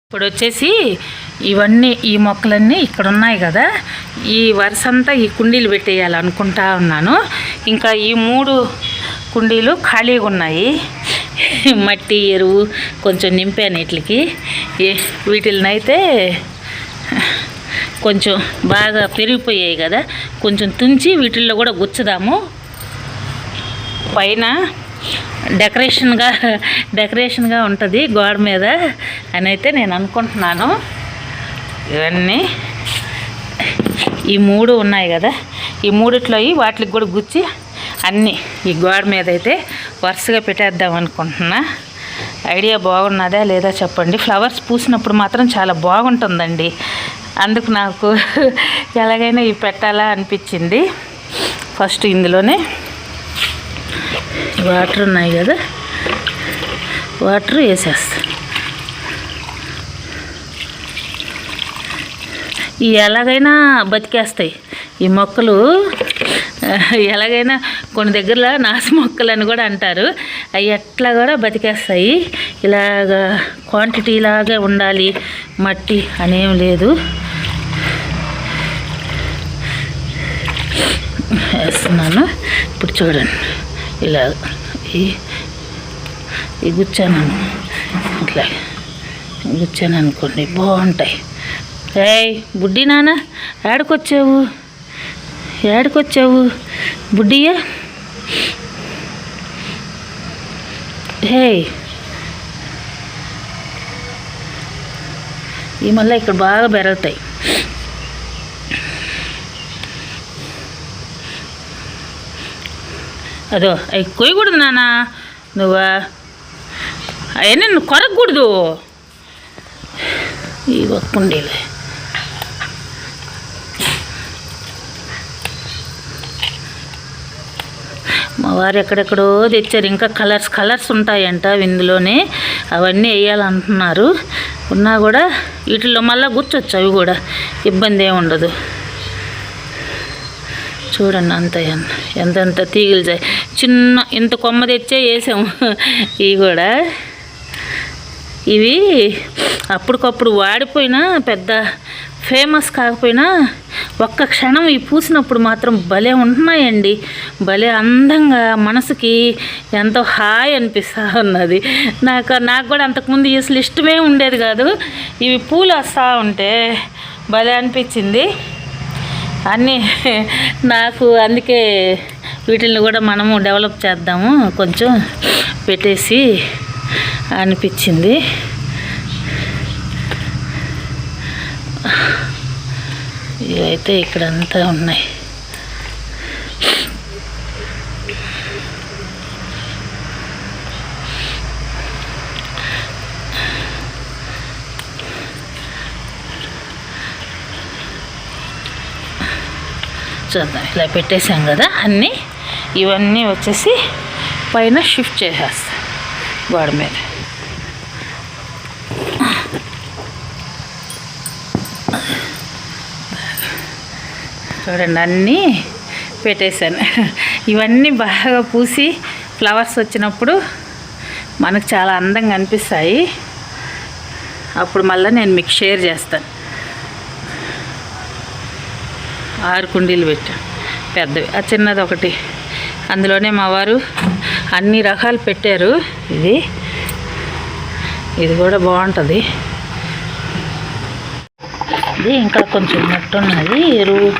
ఇప్పుడు వచ్చేసి ఇవన్నీ ఈ మొక్కలన్నీ ఇక్కడ ఉన్నాయి కదా, ఈ వరుస అంతా ఈ కుండీలు పెట్టేయాలనుకుంటా ఉన్నాను. ఇంకా ఈ 3 కుండీలు ఖాళీగా ఉన్నాయి. మట్టి ఎరువు కొంచెం నింపాను వీటికి. వీటినైతే కొంచెం బాగా పెరిగిపోయాయి కదా, కొంచెం తుంచి వీటిల్లో కూడా గుచ్చుదాము. పైన డెకరేషన్గా ఉంటుంది గోడ మీద అని అయితే నేను అనుకుంటున్నాను. ఇవన్నీ ఈ 3 ఉన్నాయి కదా, ఈ 3ట్లో వాటికి కూడా గుచ్చి అన్నీ ఈ గోడ మీద అయితే వరుసగా పెట్టేద్దాం అనుకుంటున్నా. ఐడియా బాగున్నదా లేదా చెప్పండి. ఫ్లవర్స్ పూసినప్పుడు మాత్రం చాలా బాగుంటుందండి. అందుకు నాకు ఎలాగైనా ఇవి పెట్టాలా అనిపించింది. ఫస్ట్ ఇందులోనే వాటర్ ఉన్నాయి కదా, వాటర్ వేసేస్తా. ఇవి ఎలాగైనా బతికేస్తాయి ఈ మొక్కలు. ఎలాగైనా కొన్ని దగ్గరలో నాసు మొక్కలు అని కూడా అంటారు. అవి ఎట్లా కూడా బతికేస్తాయి. ఇలాగా క్వాంటిటీ లాగా ఉండాలి మట్టి అనేం లేదు. వేస్తున్నాను. ఇప్పుడు చూడండి, ఇలా ఈ గుచ్చాను, ఇట్లా గుచ్చాను అనుకోండి, బాగుంటాయి. ఏయ్ బుడ్డి నాన్న, ఏడుకొచ్చావు బుడ్డియా? హే, ఈ మళ్ళీ ఇక్కడ బాగా పెరుగుతాయి. అదో అవి కొయ్యకూడదు నాన్న, నువ్వా అవన్నీ నువ్వు కొరకూడదు. ఈ ఒక్కుండీలే మా వారు ఎక్కడెక్కడో తెచ్చారు. ఇంకా కలర్స్ ఉంటాయంట ఇందులోనే. అవన్నీ వేయాలంటున్నారు. ఉన్నా కూడా వీటిల్లో మళ్ళీ కూర్చోచ్చు. అవి కూడా ఇబ్బంది ఏమి ఉండదు. చూడండి అంత ఎంతెంత తీగలు చిన్న ఇంత కొమ్మ తెచ్చే వేసాము. ఇవి కూడా ఇవి అప్పటికప్పుడు వాడిపోయినా పెద్ద ఫేమస్ కాకపోయినా ఒక్క క్షణం ఇవి పూసినప్పుడు మాత్రం భలే ఉంటున్నాయండి. భలే అందంగా మనసుకి ఎంతో హాయ్ అనిపిస్తూ ఉన్నది. నాకు కూడా అంతకుముందు అసలు ఇష్టమే ఉండేది కాదు. ఇవి పూలు వస్తూ ఉంటే భలే అనిపించింది అన్నీ నాకు. అందుకే వీటిని కూడా మనము డెవలప్ చేద్దాము కొంచెం పెట్టేసి అనిపించింది. ఇవైతే ఇక్కడంతా ఉన్నాయి. చూద్దాం, ఇలా పెట్టేసాం కదా అన్నీ. ఇవన్నీ వచ్చేసి పైన షిఫ్ట్ చేసేస్తా గోడ మీద. చూడండి అన్నీ పెట్టేశాను. ఇవన్నీ బాగా పూసి ఫ్లవర్స్ వచ్చినప్పుడు మనకు చాలా అందంగా అనిపిస్తాయి. అప్పుడు మళ్ళీ నేను మీకు షేర్ చేస్తాను. 6 కుండీలు పెట్టాను పెద్దవి, ఆ చిన్నది ఒకటి. అందులోనే మా వారు అన్ని రకాలు పెట్టారు. ఇది కూడా బాగుంటుంది. ఇది ఇంకా కొంచెం మట్టున్నది ఎరువు.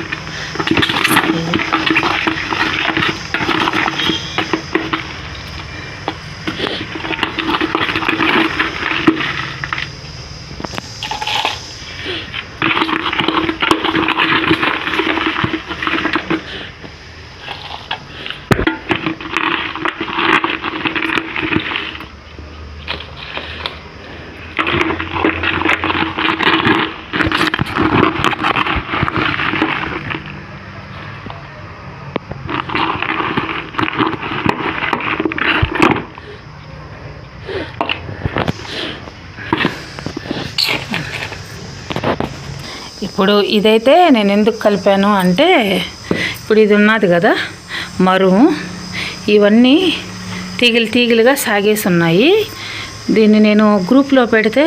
ఇప్పుడు ఇదైతే నేను ఎందుకు కలిపాను అంటే, ఇప్పుడు ఇది ఉన్నది కదా మరుము, ఇవన్నీ తీగలుగా సాగేసి ఉన్నాయి. దీన్ని నేను గ్రూప్లో పెడితే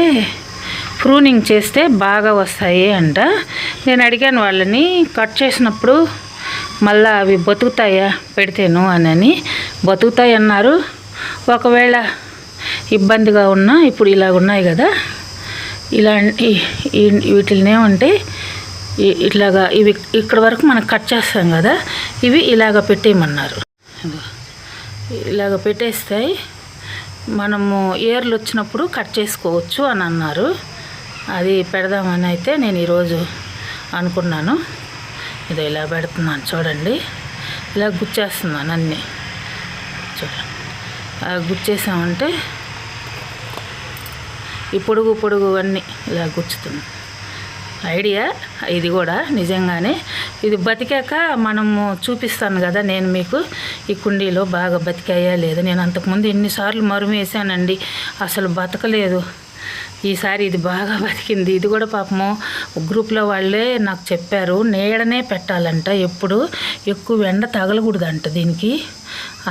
ప్రూనింగ్ చేస్తే బాగా వస్తాయి అంట. నేను అడిగాను వాళ్ళని, కట్ చేసినప్పుడు మళ్ళీ అవి బతుకుతాయా పెడితేను అని. బతుకుతాయి అన్నారు. ఒకవేళ ఇబ్బందిగా ఉన్నా, ఇప్పుడు ఇలాగ ఉన్నాయి కదా, ఇలాంటి వీటిల్ని ఏమంటే ఇట్లాగా ఇవి ఇక్కడ వరకు మనం కట్ చేస్తాం కదా, ఇవి ఇలాగ పెట్టేయమన్నారు. ఇలాగ పెట్టేస్తాయి, మనము ఏర్లు వచ్చినప్పుడు కట్ చేసుకోవచ్చు అని అన్నారు. అది పెడదామని అయితే నేను ఈరోజు అనుకున్నాను. ఇదో ఇలా పెడుతున్నాను చూడండి. ఇలా గుచ్చేస్తున్నాను అన్నీ. చూడండి, అలా గుచ్చేసామంటే ఈ పొడుగు అన్నీ ఇలా గుచ్చుతుంది. ఐడియా ఇది కూడా నిజంగానే. ఇది బతికాక మనము చూపిస్తాను కదా నేను మీకు, ఈ కుండీలో బాగా బతికాయా లేదు. నేను అంతకుముందు ఎన్నిసార్లు మరుమేసానండి, అసలు బతకలేదు. ఈసారి ఇది బాగా బతికింది. ఇది కూడా పాపము గ్రూప్లో వాళ్ళే నాకు చెప్పారు, నీడనే పెట్టాలంట, ఎప్పుడు ఎక్కువ ఎండ తగలకూడదంట దీనికి.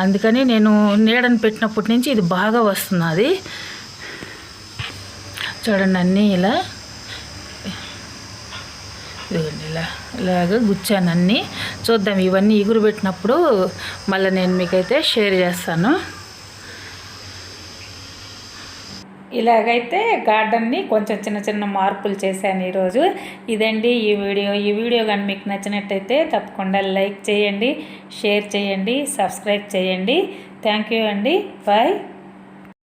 అందుకని నేను నీడని పెట్టినప్పటి నుంచి ఇది బాగా వస్తున్నది. చూడండి అన్నీ ఇలా ఇదిగోండి, ఇలాగ గుచ్చాను అన్నీ. చూద్దాం, ఇవన్నీ ఎగురు పెట్టినప్పుడు మళ్ళీ నేను మీకైతే షేర్ చేస్తాను. ఇలాగైతే గార్డెన్ని కొంచెం చిన్న మార్పులు చేశాను ఈరోజు. ఇదండి ఈ వీడియో కానీ మీకు నచ్చినట్టయితే తప్పకుండా లైక్ చేయండి, షేర్ చేయండి, సబ్స్క్రైబ్ చేయండి. థ్యాంక్ యూ అండి. బాయ్.